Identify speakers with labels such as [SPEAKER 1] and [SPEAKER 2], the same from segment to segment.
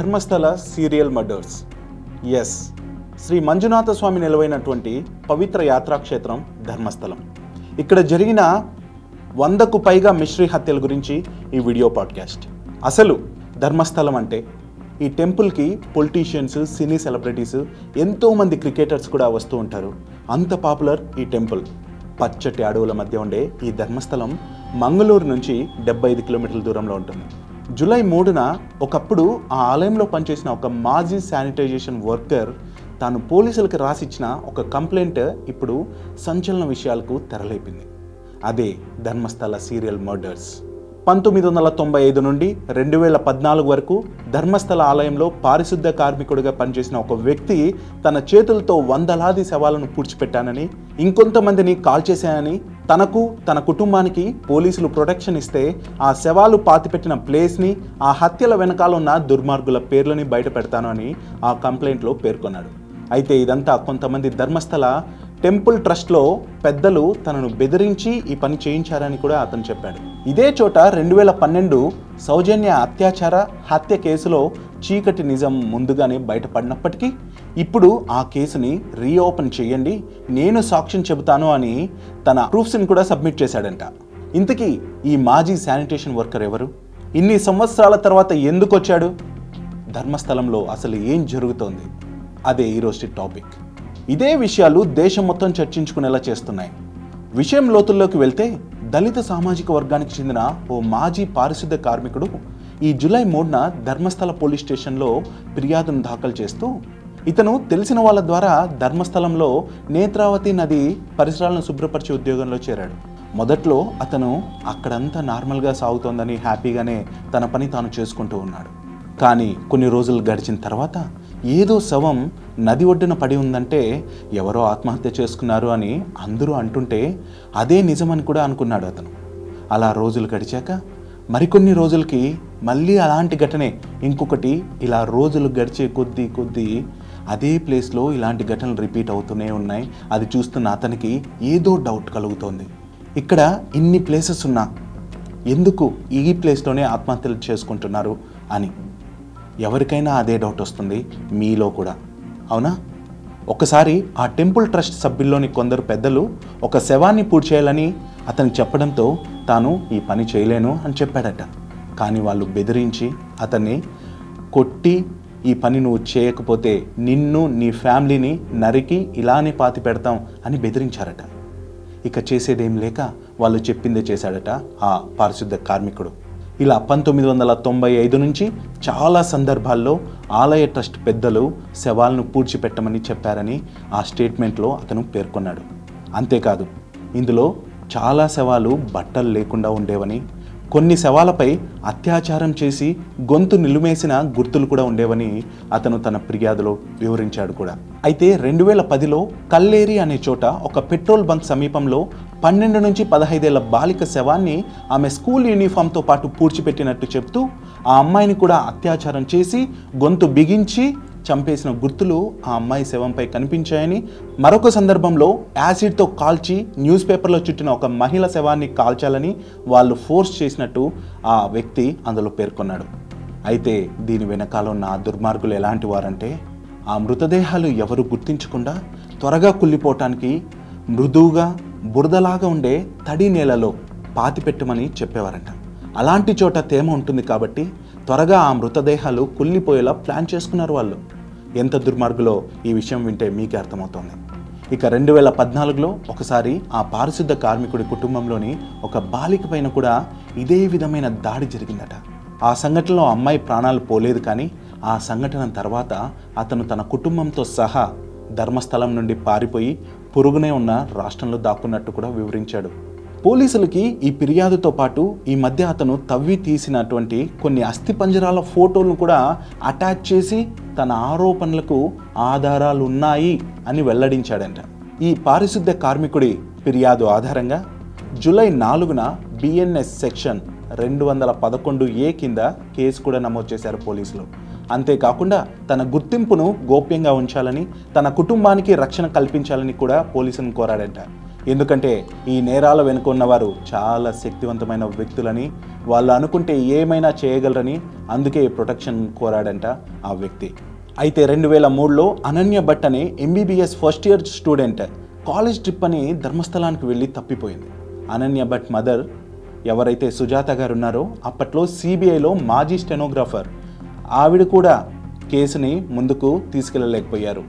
[SPEAKER 1] Dharmasthala serial murders. Yes, Shri Manjunatha Swamy నిలవైనటువంటి పవిత్ర యాత్రాక్షేత్రం ధర్మస్థలం. ఇక్కడ జరిగిన 100కు పైగా మిస్టరీ హత్యల గురించి ఈ వీడియో పాడ్కాస్ట్. అసలు ధర్మస్థలం అంటే ఈ టెంపుల్కి పొలిటీషియన్స్, సినీ సెలబ్రిటీస్, ఎంతోమంది క్రికెటర్స్ కూడా వస్తూ ఉంటారు. అంత పాపులర్ ఈ టెంపుల్. పచ్చటి అడవుల మధ్య ఉండే ఈ ధర్మస్థలం మంగళూరు నుంచి 75 కిలోమీటర్ల దూరంలో ఉంటుంది. జూలై 3న ఒకప్పుడు ఆ ఆలయంలో పనిచేసిన ఒక మాజీ శానిటైజేషన్ వర్కర్ తాను పోలీసులకు రాసిచ్చిన ఒక కంప్లైంట్ ఇప్పుడు సంచలన విషయాలకు తెరలేపింది. అదే ధర్మస్థల సీరియల్ మర్డర్స్. 1995 నుండి 2014 వరకు ధర్మస్థల ఆలయంలో పారిశుద్ధ కార్మికుడిగా పనిచేసిన ఒక వ్యక్తి తన చేతులతో వందలాది శవాలను పూడ్చిపెట్టానని, ఇంకొంతమందిని కాల్చేశానని, తనకు తన కుటుంబానికి పోలీసులు ప్రొటెక్షన్ ఇస్తే ఆ శవాలు పాతిపెట్టిన ప్లేస్ని, ఆ హత్యల వెనకాల ఉన్న దుర్మార్గుల పేర్లని బయట పెడతాను అని ఆ కంప్లైంట్లో పేర్కొన్నాడు. అయితే ఇదంతా కొంతమంది ధర్మస్థల టెంపుల్ ట్రస్ట్లో పెద్దలు తనను బెదిరించి ఈ పని చేయించారని కూడా అతను చెప్పాడు. ఇదే చోట 2012 సౌజన్య అత్యాచార హత్య కేసులో చీకటి నిజం ముందుగానే బయటపడినప్పటికీ ఇప్పుడు ఆ కేసుని రీఓపెన్ చేయండి, నేను సాక్ష్యం చెబుతాను అని తన ప్రూఫ్స్ని కూడా సబ్మిట్ చేశాడంట. ఇంతకీ ఈ మాజీ శానిటేషన్ వర్కర్ ఎవరు? ఇన్ని సంవత్సరాల తర్వాత ఎందుకు వచ్చాడు? ధర్మస్థలంలో అసలు ఏం జరుగుతోంది? అదే ఈరోజు టాపిక్. ఇదే విషయాలు దేశం మొత్తం చర్చించుకునేలా చేస్తున్నాయి. విషయం లోతుల్లోకి వెళ్తే దళిత సామాజిక వర్గానికి చెందిన ఓ మాజీ పారిశుద్ధ కార్మికుడు ఈ జూలై 3న ధర్మస్థల పోలీస్ స్టేషన్లో ఫిర్యాదును దాఖలు చేస్తూ, ఇతను తెలిసిన వాళ్ళ ద్వారా ధర్మస్థలంలో నేత్రావతి నది పరిసరాలను శుభ్రపరిచే ఉద్యోగంలో చేరాడు. మొదట్లో అతను అక్కడంతా నార్మల్గా సాగుతోందని హ్యాపీగానే తన పని తాను చేసుకుంటూ ఉన్నాడు. కానీ కొన్ని రోజులు గడిచిన తర్వాత ఏదో శవం నది ఒడ్డున పడి ఉందంటే ఎవరో ఆత్మహత్య చేసుకున్నారు అని అందరూ అంటుంటే అదే నిజమని కూడా అనుకున్నాడు అతను. అలా రోజులు గడిచాక మరికొన్ని రోజులకి మళ్ళీ అలాంటి ఘటనే ఇంకొకటి. ఇలా రోజులు గడిచే కొద్దీ అదే ప్లేస్లో ఇలాంటి ఘటనలు రిపీట్ అవుతూనే ఉన్నాయి. అది చూస్తున్న అతనికి ఏదో డౌట్ కలుగుతోంది. ఇక్కడ ఇన్ని ప్లేసెస్ ఉన్నా ఎందుకు ఈ ప్లేస్లోనే ఆత్మహత్యలు చేసుకుంటున్నారు అని. ఎవరికైనా అదే డౌట్ వస్తుంది, మీలో కూడా, అవునా? ఒకసారి ఆ టెంపుల్ ట్రస్ట్ సభ్యుల్లోని కొందరు పెద్దలు ఒక శవాన్ని పూడ్చేయాలని అతనికి చెప్పడంతో తాను ఈ పని చేయలేను అని చెప్పాడట. కానీ వాళ్ళు బెదిరించి అతన్ని కొట్టి, ఈ పని నువ్వు చేయకపోతే నిన్ను, నీ ఫ్యామిలీని నరికి ఇలానే పాతి పెడతాం అని బెదిరించారట. ఇక చేసేదేం లేక వాళ్ళు చెప్పిందే చేశాడట ఆ పారిశుద్ధ కార్మికుడు. ఇలా 1995 నుంచి చాలా సందర్భాల్లో ఆలయ ట్రస్ట్ పెద్దలు శవాలను పూడ్చిపెట్టమని చెప్పారని ఆ స్టేట్మెంట్లో అతను పేర్కొన్నాడు. అంతేకాదు, ఇందులో చాలా శవాలు బట్టలు లేకుండా ఉండేవని, కొన్ని శవాలపై అత్యాచారం చేసి గొంతు నిలుమేసిన గుర్తులు కూడా ఉండేవని అతను తన ఫిర్యాదులో వివరించాడు కూడా. అయితే 2010లో కల్లేరి అనే చోట ఒక పెట్రోల్ బంక్ సమీపంలో 12 నుంచి 15 ఏళ్ల బాలిక శవాన్ని ఆమె స్కూల్ యూనిఫామ్తో పాటు పూడ్చిపెట్టినట్టు చెప్తూ ఆ అమ్మాయిని కూడా అత్యాచారం చేసి గొంతు బిగించి చంపేసిన గుర్తులు ఆ అమ్మాయి శవంపై కనిపించాయని, మరొక సందర్భంలో యాసిడ్తో కాల్చి న్యూస్ పేపర్లో చుట్టిన ఒక మహిళ శవాన్ని కాల్చాలని వాళ్ళు ఫోర్స్ చేసినట్టు ఆ వ్యక్తి అందులో పేర్కొన్నాడు. అయితే దీని వెనకాల ఉన్న ఆ దుర్మార్గులు ఎలాంటి వారంటే, ఆ మృతదేహాలు ఎవరు గుర్తించకుండా త్వరగా కుళ్ళిపోవటానికి మృదువుగా బురదలాగా ఉండే తడి నేలలో పాతిపెట్టమని చెప్పేవారంట. అలాంటి చోట తేమ ఉంటుంది కాబట్టి త్వరగా ఆ మృతదేహాలు కుళ్ళిపోయేలా ప్లాన్ చేసుకున్నారు వాళ్ళు. ఎంత దుర్మార్గులో ఈ విషయం వింటే మీకే అర్థమవుతుంది. ఇక 2014లో ఒకసారి ఆ పారిశుద్ధ కార్మికుడి కుటుంబంలోని ఒక బాలిక పైన కూడా ఇదే విధమైన దాడి జరిగిందట. ఆ సంఘటనలో అమ్మాయి ప్రాణాలు పోలేదు. కానీ ఆ సంఘటన తర్వాత అతను తన కుటుంబంతో సహా ధర్మస్థలం నుండి పారిపోయి పొరుగునే ఉన్న రాష్ట్రంలో దాక్కున్నట్టు కూడా వివరించాడు. పోలీసులకి ఈ ఫిర్యాదుతో పాటు ఈ మధ్య అతను తవ్వి తీసినటువంటి కొన్ని అస్థిపంజరాల ఫోటోలను కూడా అటాచ్ చేసి తన ఆరోపణలకు ఆధారాలు ఉన్నాయి అని వెల్లడించాడంట. ఈ పారిశుద్ధ కార్మికుడి ఫిర్యాదు ఆధారంగా జూలై 4న బిఎన్ఎస్ సెక్షన్ 211A కింద కేసు కూడా నమోదు చేశారు పోలీసులు. అంతేకాకుండా తన గుర్తింపును గోప్యంగా ఉంచాలని, తన కుటుంబానికి రక్షణ కల్పించాలని కూడా పోలీసులను కోరాడంట. ఎందుకంటే ఈ నేరాల వెనుక ఉన్నవారు చాలా శక్తివంతమైన వ్యక్తులని, వాళ్ళు అనుకుంటే ఏమైనా చేయగలరని, అందుకే ప్రొటెక్షన్ కోరాడంట ఆ వ్యక్తి. అయితే 2003లో అనన్య భట్ అనే MBBS first year student college trip అని ధర్మస్థలానికి వెళ్ళి తప్పిపోయింది. అనన్య భట్ మదర్ ఎవరైతే సుజాత గారు ఉన్నారో అప్పట్లో CBIలో మాజీ స్టెనోగ్రాఫర్, ఆవిడ కూడా కేసుని ముందుకు తీసుకెళ్ళలేకపోయారు.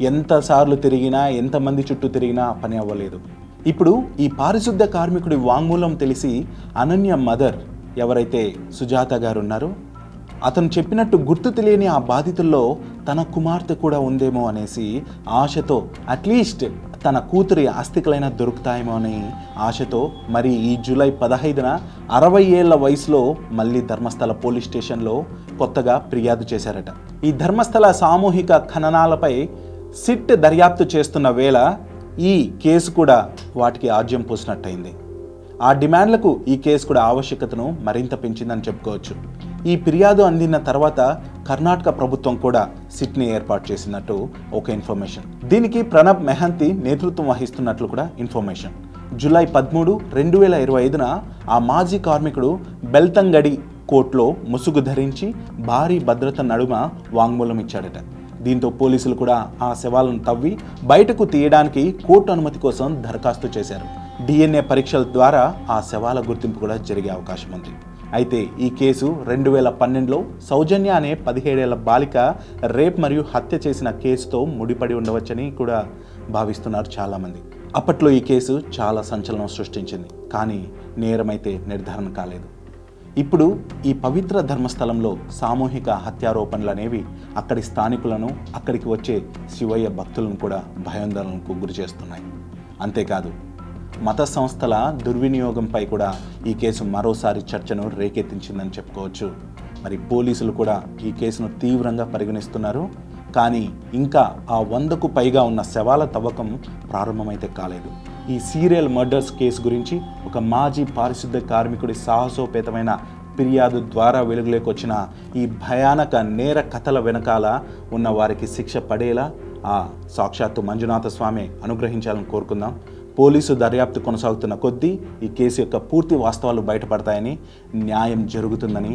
[SPEAKER 1] ఎంతసార్లు తిరిగినా, ఎంతమంది చుట్టూ తిరిగినా పని అవ్వలేదు. ఇప్పుడు ఈ పారిశుద్ధ కార్మికుడి వాంగ్మూలం తెలిసి అనన్య మదర్ ఎవరైతే సుజాత గారు ఉన్నారో అతను చెప్పినట్టు గుర్తు తెలియని ఆ బాధితుల్లో తన కుమార్తె కూడా ఉందేమో అనేసి ఆశతో, అట్లీస్ట్ తన కూతురి ఆస్తికలైనా దొరుకుతాయేమో అని ఆశతో మరి ఈ జూలై 15న 60 ఏళ్ల వయసులో మళ్ళీ ధర్మస్థల పోలీస్ స్టేషన్లో కొత్తగా ఫిర్యాదు చేశారట. ఈ ధర్మస్థల సామూహిక ఖననాలపై సిట్ దర్యాప్తు చేస్తున్న వేళ ఈ కేసు కూడా వాటికి ఆజ్యం పోసినట్టయింది. ఆ డిమాండ్లకు ఈ కేసు కూడా ఆవశ్యకతను మరింత పెంచిందని చెప్పుకోవచ్చు. ఈ ఫిర్యాదు అందిన తర్వాత కర్ణాటక ప్రభుత్వం కూడా సిట్ని ఏర్పాటు చేసినట్టు ఒక ఇన్ఫర్మేషన్. దీనికి ప్రణబ్ మెహంతి నేతృత్వం వహిస్తున్నట్లు కూడా ఇన్ఫర్మేషన్. జూలై 13, 2025న ఆ మాజీ కార్మికుడు బెల్తంగడి కోర్టులో ముసుగు ధరించి భారీ భద్రత నడుమ వాంగ్మూలం ఇచ్చాడట. దీంతో పోలీసులు కూడా ఆ శవాలను తవ్వి బయటకు తీయడానికి కోర్టు అనుమతి కోసం దరఖాస్తు చేశారు. DNA పరీక్షల ద్వారా ఆ శవాల గుర్తింపు కూడా జరిగే అవకాశం ఉంది. అయితే ఈ కేసు 2012లో సౌజన్య అనే 17 ఏళ్ల బాలిక రేప్ మరియు హత్య చేసిన కేసుతో ముడిపడి ఉండవచ్చని కూడా భావిస్తున్నారు చాలామంది. అప్పట్లో ఈ కేసు చాలా సంచలనం సృష్టించింది, కానీ నేరమైతే నిర్ధారణ కాలేదు. ఇప్పుడు ఈ పవిత్ర ధర్మస్థలంలో సామూహిక హత్యారోపణలు అనేవి అక్కడి స్థానికులను, అక్కడికి వచ్చే శివయ్య భక్తులను కూడా భయాందోళనకు గురి చేస్తున్నాయి. అంతేకాదు మత సంస్థల దుర్వినియోగంపై కూడా ఈ కేసు మరోసారి చర్చను రేకెత్తించిందని చెప్పుకోవచ్చు. మరి పోలీసులు కూడా ఈ కేసును తీవ్రంగా పరిగణిస్తున్నారు. కానీ ఇంకా ఆ 100కు పైగా ఉన్న శవాల తవ్వకం ప్రారంభమైతే కాలేదు. ఈ సీరియల్ మర్డర్స్ కేసు గురించి ఒక మాజీ పారిశుద్ధ కార్మికుడి సాహసోపేతమైన ఫిర్యాదు ద్వారా వెలుగులోకి వచ్చిన ఈ భయానక నేర కథల వెనకాల ఉన్న వారికి శిక్ష పడేలా ఆ సాక్షాత్తు మంజునాథ స్వామి అనుగ్రహించాలని కోరుకుందాం. పోలీసు దర్యాప్తు కొనసాగుతున్న కొద్దీ ఈ కేసు యొక్క పూర్తి వాస్తవాలు బయటపడతాయని, న్యాయం జరుగుతుందని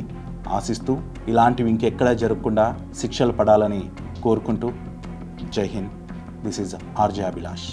[SPEAKER 1] ఆశిస్తూ ఇలాంటివి ఇంకెక్కడా జరగకుండా శిక్షలు పడాలని కోరుకుంటూ జై Hind. This is RJ Abhilash.